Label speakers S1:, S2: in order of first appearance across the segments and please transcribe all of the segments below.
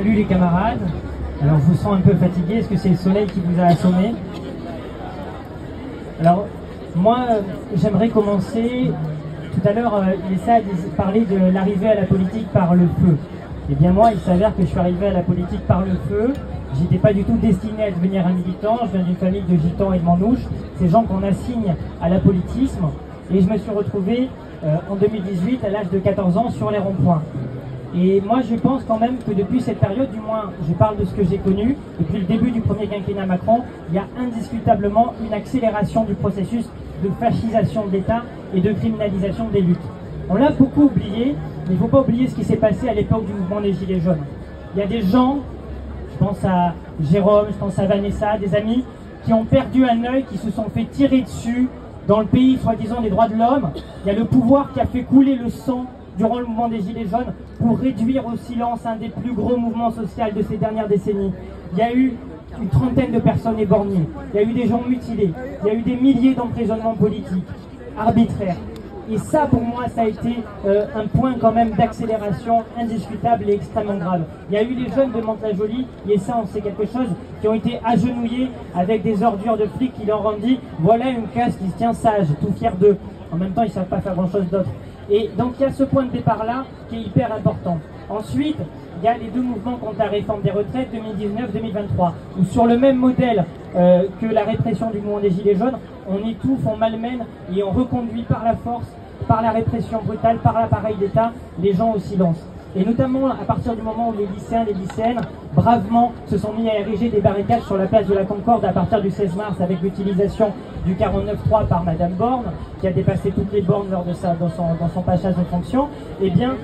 S1: Salut les camarades. Alors je vous sens un peu fatigué, est-ce que c'est le soleil qui vous a assommé? Alors moi j'aimerais commencer, tout à l'heure Issa a parlé de l'arrivée à la politique par le feu. Et bien moi il s'avère que je suis arrivé à la politique par le feu. J'étais pas du tout destiné à devenir un militant, je viens d'une famille de gitans et de manouches, ces gens qu'on assigne à l'apolitisme. Et je me suis retrouvé en 2018 à l'âge de 14 ans sur les ronds-points. Et moi je pense quand même que depuis cette période, du moins je parle de ce que j'ai connu, depuis le début du premier quinquennat Macron, il y a indiscutablement une accélération du processus de fascisation de l'État et de criminalisation des luttes. On l'a beaucoup oublié, mais il ne faut pas oublier ce qui s'est passé à l'époque du mouvement des Gilets jaunes. Il y a des gens, je pense à Jérôme, je pense à Vanessa, des amis, qui ont perdu un œil, qui se sont fait tirer dessus dans le pays soi-disant des droits de l'homme. Il y a le pouvoir qui a fait couler le sang durant le mouvement des Gilets jaunes pour réduire au silence un des plus gros mouvements sociaux de ces dernières décennies. Il y a eu une trentaine de personnes éborgnées, il y a eu des gens mutilés, il y a eu des milliers d'emprisonnements politiques, arbitraires. Et ça, pour moi, ça a été un point quand même d'accélération indiscutable et extrêmement grave. Il y a eu les jeunes de Mantes-la-Jolie, et ça, on sait quelque chose, qui ont été agenouillés avec des ordures de flics qui leur ont dit « Voilà une classe qui se tient sage, tout fier d'eux ». En même temps, ils ne savent pas faire grand-chose d'autre. Et donc, il y a ce point de départ-là qui est hyper important. Ensuite, il y a les deux mouvements contre la réforme des retraites 2019-2023, où sur le même modèle que la répression du mouvement des Gilets jaunes, on étouffe, on malmène et on reconduit par la force, par la répression brutale, par l'appareil d'État, les gens au silence. Et notamment à partir du moment où les lycéens, les lycéennes, bravement se sont mis à ériger des barricades sur la place de la Concorde à partir du 16 mars avec l'utilisation du 49.3 par Madame Borne, qui a dépassé toutes les bornes lors de dans son passage de fonction, eh bien,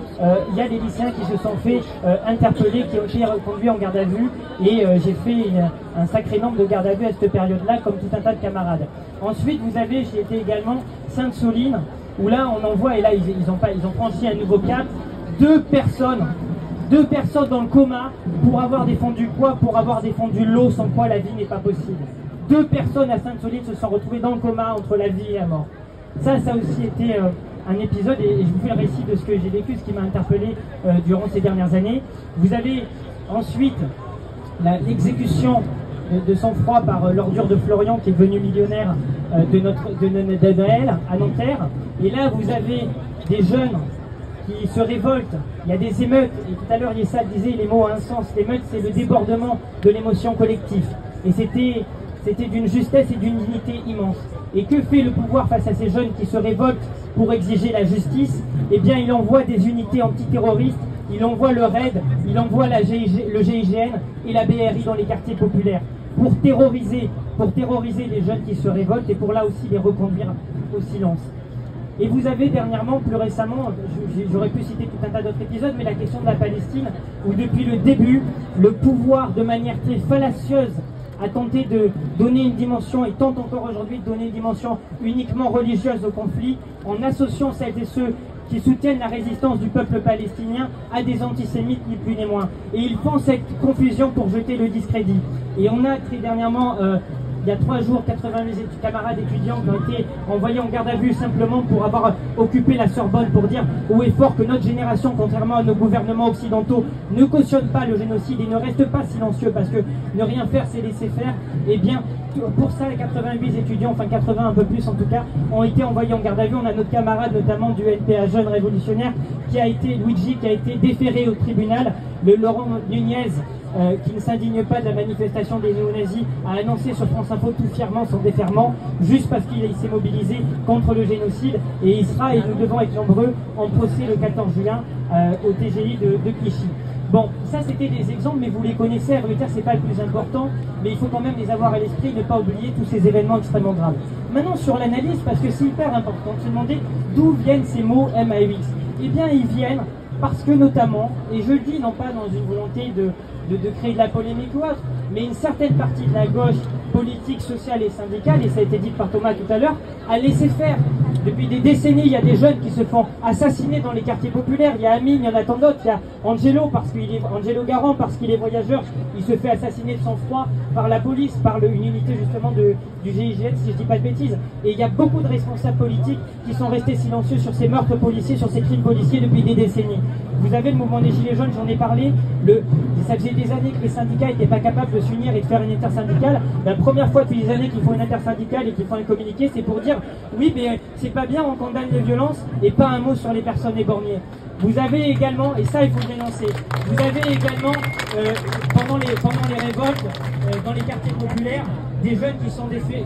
S1: il y a des lycéens qui se sont fait interpeller, qui ont été reconduits en garde à vue, et j'ai fait un sacré nombre de gardes à vue à cette période-là, comme tout un tas de camarades. Ensuite, vous avez, j'ai été également Sainte-Soline, où là, on en voit, et là, ils ont franchi un nouveau cap, deux personnes dans le coma pour avoir défendu quoi? Pour avoir défendu l'eau, sans quoi la vie n'est pas possible. Deux personnes à Sainte-Soline se sont retrouvées dans le coma entre la vie et la mort. Ça a aussi été un épisode, et je vous fais le récit de ce que j'ai vécu, ce qui m'a interpellé durant ces dernières années. Vous avez ensuite l'exécution de sang-froid par l'ordure de Florian, qui est devenu millionnaire de Noël à Nanterre. Et là, vous avez des jeunes qui se révoltent, il y a des émeutes, et tout à l'heure Yessa disait les mots ont un sens, l'émeute c'est le débordement de l'émotion collective, et c'était d'une justesse et d'une dignité immense. Et que fait le pouvoir face à ces jeunes qui se révoltent pour exiger la justice? Eh bien il envoie des unités antiterroristes, il envoie le RAID, il envoie le GIGN et la BRI dans les quartiers populaires, pour terroriser les jeunes qui se révoltent, et pour là aussi les reconduire au silence. Et vous avez dernièrement, plus récemment, j'aurais pu citer tout un tas d'autres épisodes, mais la question de la Palestine, où depuis le début, le pouvoir, de manière très fallacieuse, a tenté de donner une dimension, et tente encore aujourd'hui de donner une dimension uniquement religieuse au conflit, en associant celles et ceux qui soutiennent la résistance du peuple palestinien à des antisémites, ni plus ni moins. Et ils font cette confusion pour jeter le discrédit. Et on a très dernièrement... il y a 3 jours, 88 camarades étudiants qui ont été envoyés en garde à vue simplement pour avoir occupé la Sorbonne, pour dire haut et fort que notre génération, contrairement à nos gouvernements occidentaux, ne cautionne pas le génocide et ne reste pas silencieux, parce que ne rien faire, c'est laisser faire. Et bien, pour ça, les 88 étudiants, enfin 80 un peu plus en tout cas, ont été envoyés en garde à vue. On a notre camarade notamment du NPA Jeune Révolutionnaire, qui a été, Luigi, qui a été déféré au tribunal. Le Laurent Nunez, qui ne s'indigne pas de la manifestation des néo-nazis, a annoncé sur France Info tout fièrement son déferment, juste parce qu'il s'est mobilisé contre le génocide, et il sera, et nous devons être nombreux, en procès le 14 juin au TGI de Clichy. Bon, ça c'était des exemples, mais vous les connaissez, à vrai dire c'est pas le plus important, mais il faut quand même les avoir à l'esprit, ne pas oublier tous ces événements extrêmement graves. Maintenant sur l'analyse, parce que c'est hyper important de se demander d'où viennent ces mots MAUX. Eh bien ils viennent parce que notamment, et je le dis non pas dans une volonté de créer de la polémique ou autre, mais une certaine partie de la gauche politique, sociale et syndicale, et ça a été dit par Thomas tout à l'heure, a laissé faire, Depuis des décennies, il y a des jeunes qui se font assassiner dans les quartiers populaires. Il y a Amine, il y en a tant d'autres. Il y a Angelo, Angelo Garant, parce qu'il est voyageur, il se fait assassiner de sang-froid par la police, par une unité justement du GIGN, si je dis pas de bêtises. Et il y a beaucoup de responsables politiques qui sont restés silencieux sur ces meurtres policiers, sur ces crimes policiers depuis des décennies. Vous avez le mouvement des Gilets jaunes, j'en ai parlé. Ça faisait des années que les syndicats n'étaient pas capables de s'unir et de faire une intersyndicale. La première fois depuis des années qu'ils font une intersyndicale et qu'ils font un communiqué, c'est pour dire oui, mais c'est pas bien, on condamne les violences et pas un mot sur les personnes éborgnées. Vous avez également, et ça il faut le dénoncer, vous avez également pendant les révoltes dans les quartiers populaires des jeunes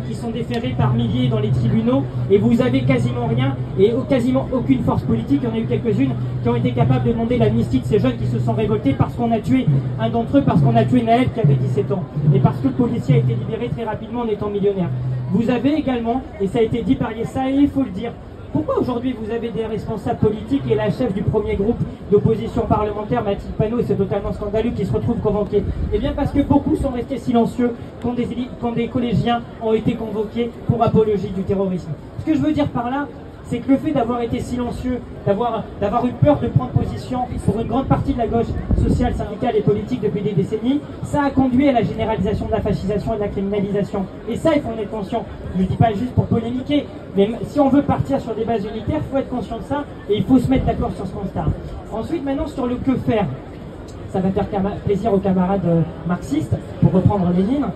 S1: qui sont déférés par milliers dans les tribunaux, et vous avez quasiment rien et quasiment aucune force politique. Il y en a eu quelques-unes qui ont été capables de demander l'amnistie de ces jeunes qui se sont révoltés parce qu'on a tué un d'entre eux, parce qu'on a tué Naël qui avait 17 ans et parce que le policier a été libéré très rapidement en étant millionnaire. Vous avez également, et ça a été dit par Yessa, et il faut le dire, pourquoi aujourd'hui vous avez des responsables politiques et la chef du premier groupe d'opposition parlementaire, Mathilde Panot, et c'est totalement scandaleux, qui se retrouvent convoqués? Eh bien parce que beaucoup sont restés silencieux quand des collégiens ont été convoqués pour apologie du terrorisme. Ce que je veux dire par là, c'est que le fait d'avoir été silencieux, d'avoir eu peur de prendre position pour une grande partie de la gauche sociale, syndicale et politique depuis des décennies, ça a conduit à la généralisation de la fascisation et de la criminalisation. Et ça, il faut en être conscient. Je ne dis pas juste pour polémiquer, mais si on veut partir sur des bases unitaires, il faut être conscient de ça et il faut se mettre d'accord sur ce constat. Ensuite, maintenant, sur le que faire. Ça va faire plaisir aux camarades marxistes, pour reprendre Lénine.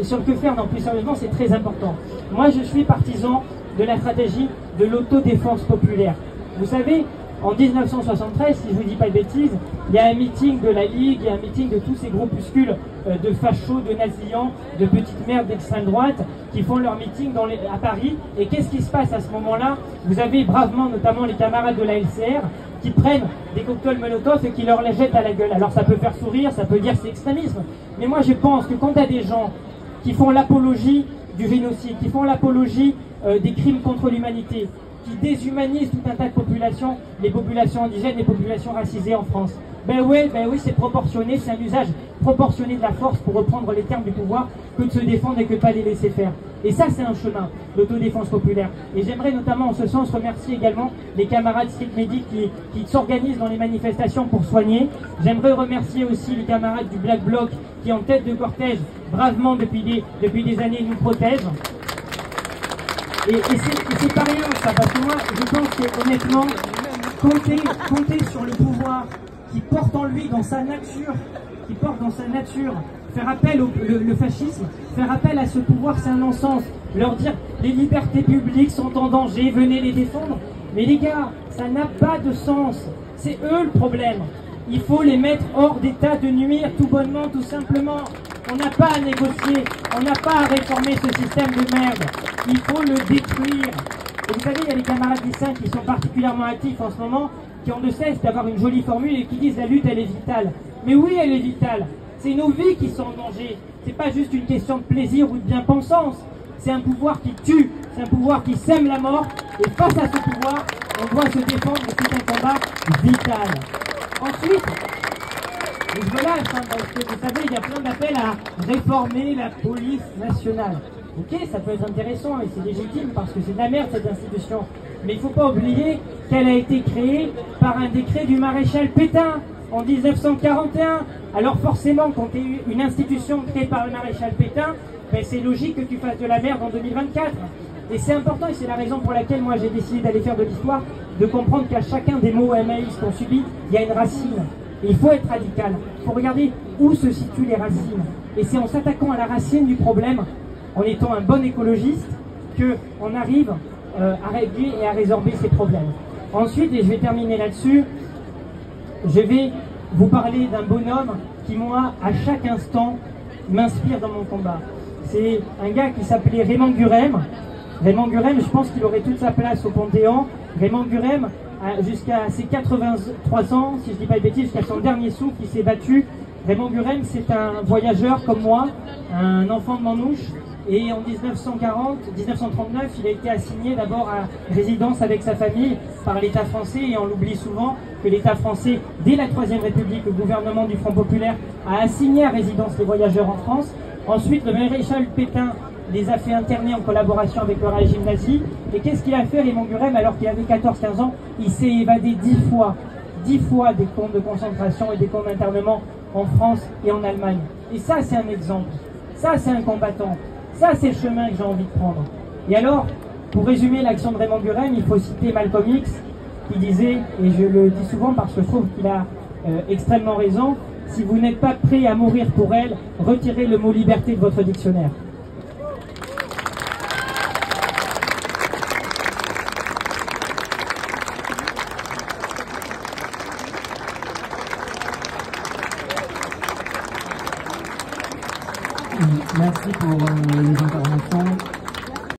S1: Sur le que faire, non, plus sérieusement, c'est très important. Moi, je suis partisan de la stratégie de l'autodéfense populaire. Vous savez, en 1973, si je ne vous dis pas de bêtises, il y a un meeting de la Ligue, il y a un meeting de tous ces groupuscules de fachos, de nazillans, de petites merdes d'extrême droite qui font leur meeting à Paris. Et qu'est-ce qui se passe à ce moment-là? Vous avez bravement, notamment les camarades de la LCR, qui prennent des cocktails Molotov et qui leur les jettent à la gueule. Alors ça peut faire sourire, ça peut dire c'est extrémisme. Mais moi je pense que quand il y a des gens qui font l'apologie du génocide, qui font l'apologie des crimes contre l'humanité, qui déshumanisent tout un tas de populations, les populations indigènes, les populations racisées en France. Ben oui, c'est proportionné, c'est un usage proportionné de la force, pour reprendre les termes du pouvoir, que de se défendre et que de pas les laisser faire. Et ça, c'est un chemin, l'autodéfense populaire. Et j'aimerais notamment en ce sens remercier également les camarades Street Medic qui s'organisent dans les manifestations pour soigner. J'aimerais remercier aussi les camarades du Black Bloc qui, en tête de cortège, bravement depuis des années, nous protègent. Et c'est pas rien ça, parce que moi, je pense que honnêtement, compter sur le pouvoir qui porte en lui, dans sa nature, faire appel le fascisme, faire appel à ce pouvoir, c'est un non-sens. Leur dire les libertés publiques sont en danger, venez les défendre. Mais les gars, ça n'a pas de sens. C'est eux le problème. Il faut les mettre hors d'état de nuire, tout bonnement, tout simplement. On n'a pas à négocier, on n'a pas à réformer ce système de merde. Il faut le détruire. Et vous savez, il y a les camarades du 5 qui sont particulièrement actifs en ce moment, qui ont de cesse d'avoir une jolie formule et qui disent la lutte, elle est vitale. Mais oui, elle est vitale. C'est nos vies qui sont en danger. C'est pas juste une question de plaisir ou de bien-pensance. C'est un pouvoir qui tue, c'est un pouvoir qui sème la mort. Et face à ce pouvoir, on doit se défendre, c'est un combat vital. Ensuite, je me lâche, parce que vous savez, il y a plein d'appels à réformer la police nationale. Ok, ça peut être intéressant et c'est légitime parce que c'est de la merde cette institution. Mais il ne faut pas oublier qu'elle a été créée par un décret du maréchal Pétain en 1941. Alors forcément, quand tu es une institution créée par le maréchal Pétain, ben c'est logique que tu fasses de la merde en 2024. Et c'est important, et c'est la raison pour laquelle moi j'ai décidé d'aller faire de l'histoire, de comprendre qu'à chacun des mots MAX qu'on subit, il y a une racine. Et il faut être radical. Il faut regarder où se situent les racines. Et c'est en s'attaquant à la racine du problème, en étant un bon écologiste, qu'on arrive à régler et à résorber ces problèmes. Ensuite, et je vais terminer là-dessus, je vais vous parler d'un bonhomme qui, moi, à chaque instant, m'inspire dans mon combat. C'est un gars qui s'appelait Raymond Gurem. Raymond Gurem, je pense qu'il aurait toute sa place au Panthéon. Raymond Gurem, jusqu'à ses 83 ans, si je ne dis pas de bêtises, jusqu'à son dernier souffle, il s'est battu. Raymond Gurem, c'est un voyageur comme moi, un enfant de Manouche. Et en 1939, il a été assigné d'abord à résidence avec sa famille par l'État français. Et on l'oublie souvent que l'État français, dès la Troisième République, le gouvernement du Front Populaire, a assigné à résidence les voyageurs en France. Ensuite, le maréchal Pétain les a fait interner en collaboration avec le régime nazi. Et qu'est-ce qu'il a fait, Raymond Bureim, alors qu'il avait 14-15 ans? Il s'est évadé 10 fois des camps de concentration et des camps d'internement en France et en Allemagne. Et ça, c'est un exemple. Ça, c'est un combattant. Ça, c'est le chemin que j'ai envie de prendre. Et alors, pour résumer l'action de Raymond Bureim, il faut citer Malcolm X, qui disait, et je le dis souvent parce que je trouve qu'il a extrêmement raison, si vous n'êtes pas prêt à mourir pour elle, retirez le mot liberté de votre dictionnaire.
S2: Merci pour les interventions.